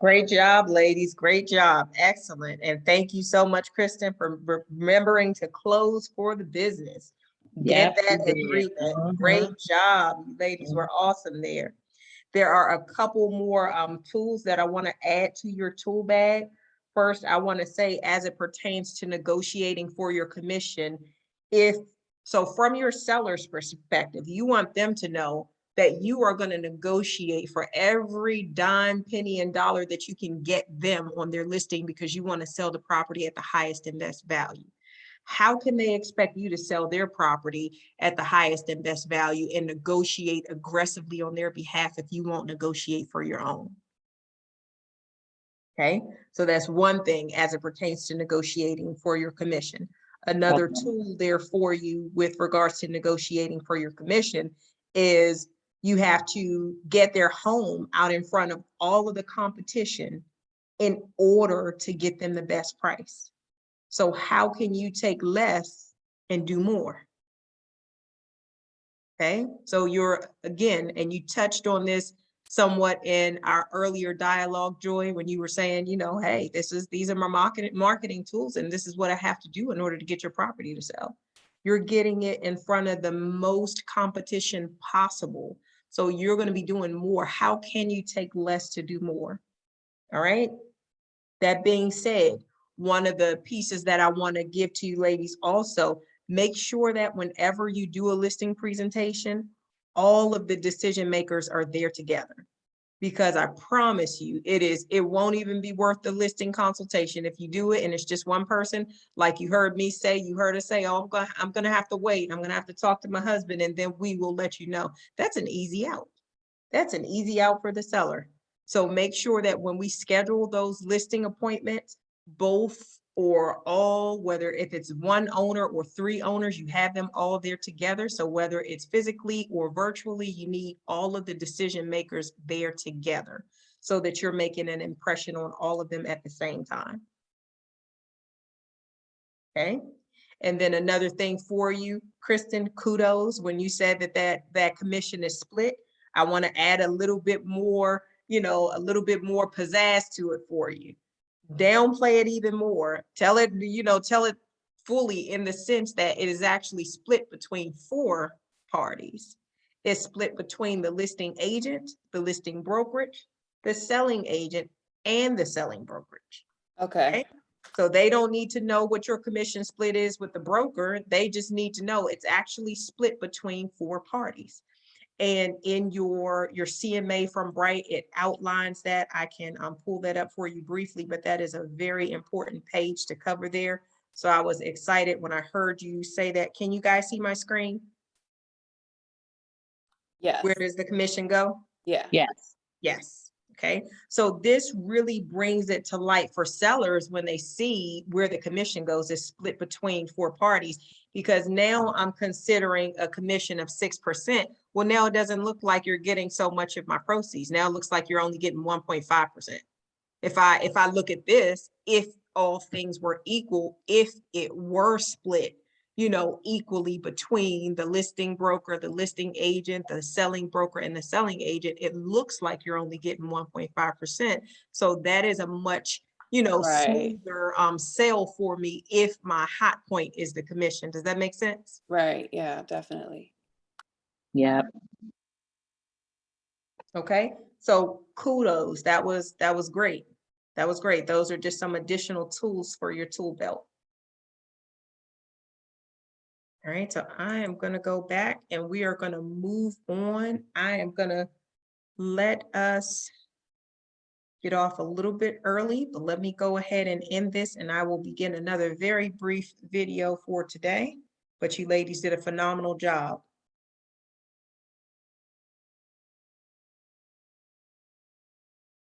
Great job, ladies. Great job. Excellent. And thank you so much, Kristen, for remembering to close for the business. Get Yep, that you did. agreement. Great job. You ladies were awesome there. There are a couple more tools that I want to add to your tool bag. First, I want to say, as it pertains to negotiating for your commission, so from your seller's perspective, you want them to know that you are going to negotiate for every dime, penny, and dollar that you can get them on their listing, because you want to sell the property at the highest and best value. How can they expect you to sell their property at the highest and best value and negotiate aggressively on their behalf if you won't negotiate for your own? Okay, so that's one thing as it pertains to negotiating for your commission. Another tool there for you with regards to negotiating for your commission is you have to get their home out in front of all of the competition in order to get them the best price. So how can you take less and do more? Okay, so you're, again, and you touched on this somewhat in our earlier dialogue, Joy, when you were saying, you know, hey, these are my marketing tools, and this is what I have to do in order to get your property to sell. You're getting it in front of the most competition possible. So you're going to be doing more. How can you take less to do more? All right. That being said, one of the pieces that I want to give to you ladies also, make sure that whenever you do a listing presentation, all of the decision makers are there together. Because I promise you, it won't even be worth the listing consultation if you do it and it's just one person. Like you heard me say, you heard us say, oh, I'm gonna have to wait. I'm gonna have to talk to my husband, and then we will let you know. That's an easy out. That's an easy out for the seller. So make sure that when we schedule those listing appointments, both or all, whether if it's one owner or 3 owners, you have them all there together. So whether it's physically or virtually, you need all of the decision makers there together so that you're making an impression on all of them at the same time. Okay. And then another thing for you, Kristen, kudos when you said that commission is split. I want to add a little bit more, a little bit more pizzazz to it for you. Downplay it even more. Tell it fully in the sense that it is actually split between 4 parties. It's split between the listing agent, the listing brokerage, the selling agent, and the selling brokerage. Okay. So they don't need to know what your commission split is with the broker. They just need to know it's actually split between 4 parties. And in your CMA from Bright, it outlines that. I can pull that up for you briefly, but that is a very important page to cover there. So I was excited when I heard you say that. Can you guys see my screen? Yes. Where does the commission go? Yeah. Yes. Yes. Okay. So this really brings it to light for sellers when they see where the commission goes is split between 4 parties, because now I'm considering a commission of 6%. Well, now it doesn't look like you're getting so much of my proceeds. Now it looks like you're only getting 1.5%. If I look at this, if all things were equal, if it were split, you know, equally between the listing broker, the listing agent, the selling broker, and the selling agent, it looks like you're only getting 1.5%. So that is a much, you know, Right. smoother sale for me if my hot point is the commission. Does that make sense? Right. Yeah, definitely. Yep. Okay. So kudos. That was great. That was great. Those are just some additional tools for your tool belt. All right, so I am going to go back and we are going to move on. I am going to let us get off a little bit early, but let me go ahead and end this, and I will begin another very brief video for today. But you ladies did a phenomenal job.